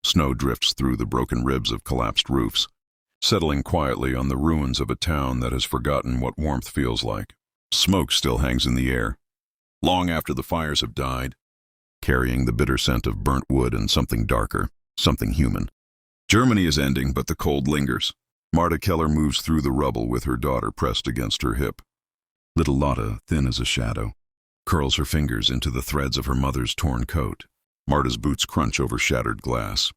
Snow drifts through the broken ribs of collapsed roofs, settling quietly on the ruins of a town that has forgotten what warmth feels like. Smoke still hangs in the air, long after the fires have died, carrying the bitter scent of burnt wood and something darker, something human. Germany is ending, but the cold lingers. Marta Keller moves through the rubble with her daughter pressed against her hip. Little Lotta, thin as a shadow, curls her fingers into the threads of her mother's torn coat. Marta's boots crunch over shattered glass,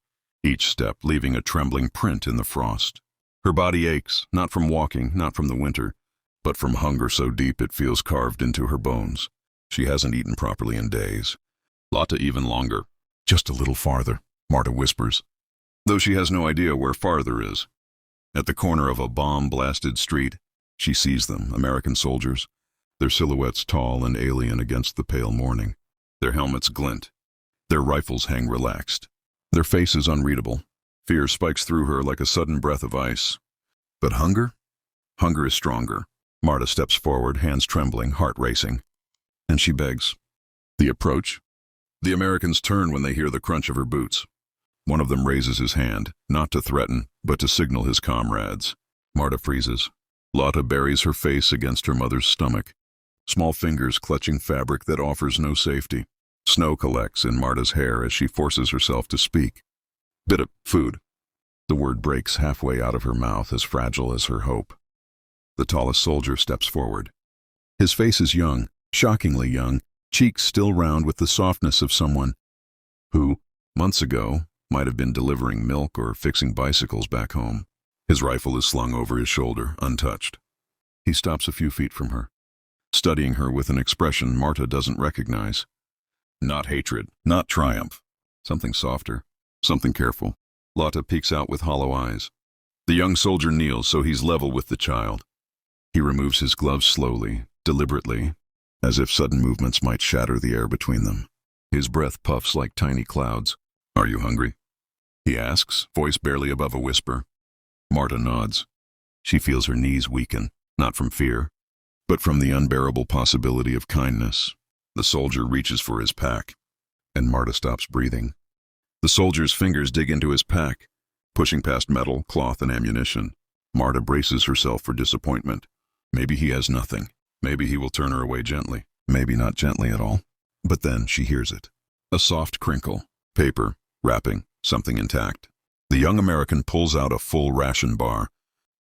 each step leaving a trembling print in the frost. Her body aches, not from walking, not from the winter, but from hunger so deep it feels carved into her bones. She hasn't eaten properly in days. Lotta even longer. Just a little farther, Marta whispers, though she has no idea where farther is. At the corner of a bomb-blasted street, she sees them, American soldiers, their silhouettes tall and alien against the pale morning. Their helmets glint. Their rifles hang relaxed. Their faces unreadable. Fear spikes through her like a sudden breath of ice. But hunger? Hunger is stronger. Marta steps forward, hands trembling, heart racing. And she begs. The approach? The Americans turn when they hear the crunch of her boots. One of them raises his hand, not to threaten, but to signal his comrades. Marta freezes. Lotta buries her face against her mother's stomach, small fingers clutching fabric that offers no safety. Snow collects in Marta's hair as she forces herself to speak. Bit of food. The word breaks halfway out of her mouth, as fragile as her hope. The tallest soldier steps forward. His face is young, shockingly young, cheeks still round with the softness of someone who, months ago, might have been delivering milk or fixing bicycles back home. His rifle is slung over his shoulder, untouched. He stops a few feet from her, studying her with an expression Marta doesn't recognize. Not hatred, not triumph. Something softer, something careful. Lotta peeks out with hollow eyes. The young soldier kneels so he's level with the child. He removes his gloves slowly, deliberately, as if sudden movements might shatter the air between them. His breath puffs like tiny clouds. Are you hungry? He asks, voice barely above a whisper. Marta nods. She feels her knees weaken, not from fear, but from the unbearable possibility of kindness. The soldier reaches for his pack, and Marta stops breathing. The soldier's fingers dig into his pack, pushing past metal, cloth, and ammunition. Marta braces herself for disappointment. Maybe he has nothing. Maybe he will turn her away gently. Maybe not gently at all. But then she hears it. A soft crinkle. Paper. Wrapping. Something intact. The young American pulls out a full ration bar,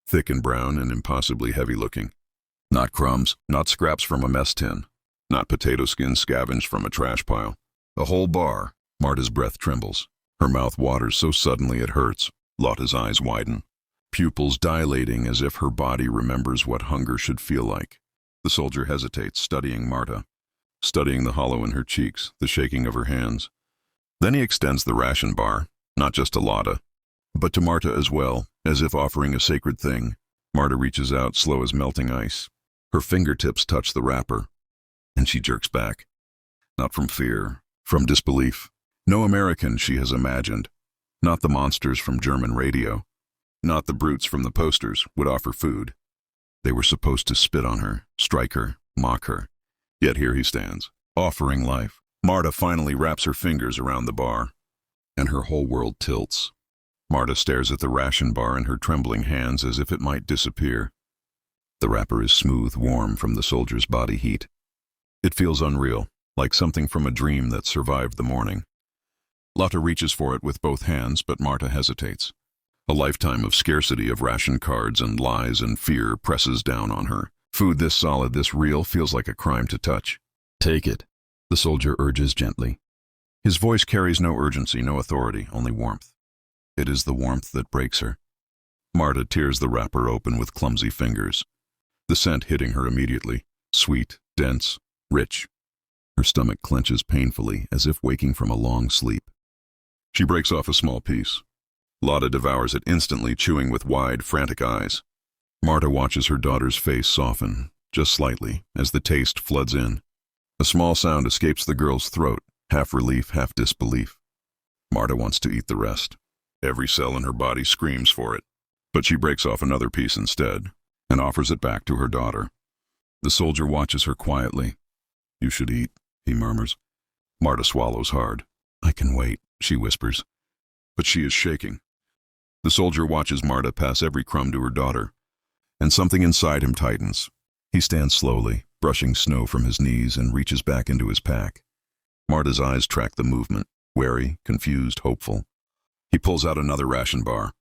thick and brown and impossibly heavy-looking. Not crumbs, not scraps from a mess tin, not potato skins scavenged from a trash pile. A whole bar. Marta's breath trembles. Her mouth waters so suddenly it hurts. Lotta's eyes widen, pupils dilating as if her body remembers what hunger should feel like. The soldier hesitates, studying Marta, studying the hollow in her cheeks, the shaking of her hands. Then he extends the ration bar, not just to Lotta, but to Marta as well, as if offering a sacred thing. Marta reaches out, slow as melting ice. Her fingertips touch the wrapper, and she jerks back. Not from fear, from disbelief. No American she has imagined, not the monsters from German radio, not the brutes from the posters, would offer food. They were supposed to spit on her, strike her, mock her. Yet here he stands, offering life. Marta finally wraps her fingers around the bar, and her whole world tilts. Marta stares at the ration bar in her trembling hands as if it might disappear. The wrapper is smooth, warm from the soldier's body heat. It feels unreal, like something from a dream that survived the morning. Lotta reaches for it with both hands, but Marta hesitates. A lifetime of scarcity of ration cards and lies and fear presses down on her. Food this solid, this real, feels like a crime to touch. Take it, the soldier urges gently. His voice carries no urgency, no authority, only warmth. It is the warmth that breaks her. Marta tears the wrapper open with clumsy fingers, the scent hitting her immediately, sweet, dense, rich. Her stomach clenches painfully, as if waking from a long sleep. She breaks off a small piece. Lotta devours it instantly, chewing with wide, frantic eyes. Marta watches her daughter's face soften, just slightly, as the taste floods in. A small sound escapes the girl's throat, half relief, half disbelief. Marta wants to eat the rest. Every cell in her body screams for it. But she breaks off another piece instead, and offers it back to her daughter. The soldier watches her quietly. You should eat, he murmurs. Marta swallows hard. I can wait, she whispers. but she is shaking. The soldier watches Marta pass every crumb to her daughter, and something inside him tightens. He stands slowly, brushing snow from his knees, and reaches back into his pack. Marta's eyes track the movement, wary, confused, hopeful. He pulls out another ration bar,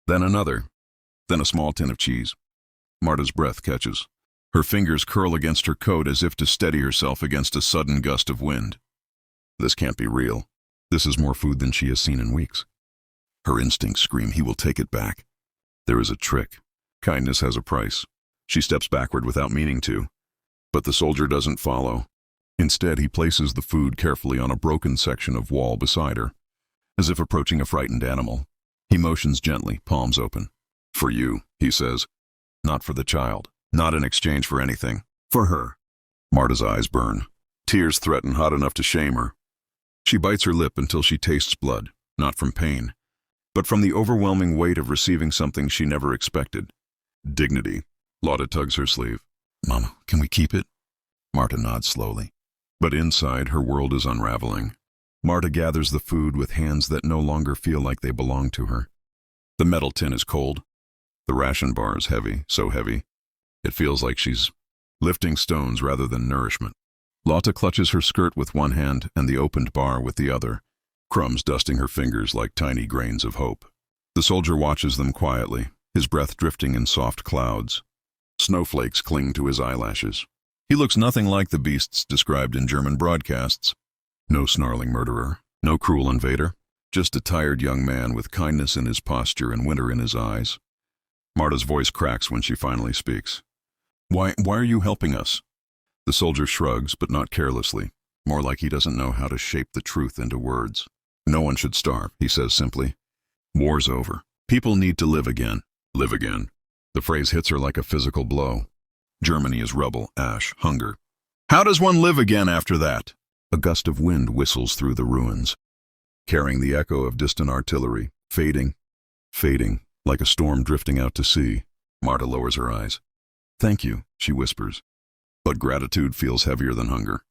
then another, then a small tin of cheese. Marta's breath catches. Her fingers curl against her coat as if to steady herself against a sudden gust of wind. This can't be real. This is more food than she has seen in weeks. Her instincts scream he will take it back. There is a trick. Kindness has a price. She steps backward without meaning to. But the soldier doesn't follow. Instead, he places the food carefully on a broken section of wall beside her, as if approaching a frightened animal. He motions gently, palms open. "For you," he says. "Not for the child. Not in exchange for anything. For her." Marta's eyes burn. Tears threaten, hot enough to shame her. She bites her lip until she tastes blood, not from pain, but from the overwhelming weight of receiving something she never expected. Dignity. Lotta tugs her sleeve. "Mama, can we keep it?" Marta nods slowly. But inside, her world is unraveling. Marta gathers the food with hands that no longer feel like they belong to her. The metal tin is cold. The ration bar is heavy, so heavy. It feels like she's lifting stones rather than nourishment. Lotta clutches her skirt with one hand and the opened bar with the other, crumbs dusting her fingers like tiny grains of hope. The soldier watches them quietly, his breath drifting in soft clouds. Snowflakes cling to his eyelashes. He looks nothing like the beasts described in German broadcasts. No snarling murderer, no cruel invader, just a tired young man with kindness in his posture and winter in his eyes. Marta's voice cracks when she finally speaks. Why are you helping us?" The soldier shrugs, but not carelessly, more like he doesn't know how to shape the truth into words. "No one should starve," he says simply. "War's over. People need to live again." Live again. The phrase hits her like a physical blow. Germany is rubble, ash, hunger. How does one live again after that? A gust of wind whistles through the ruins, carrying the echo of distant artillery, fading, like a storm drifting out to sea. Marta lowers her eyes. "Thank you," she whispers. But gratitude feels heavier than hunger.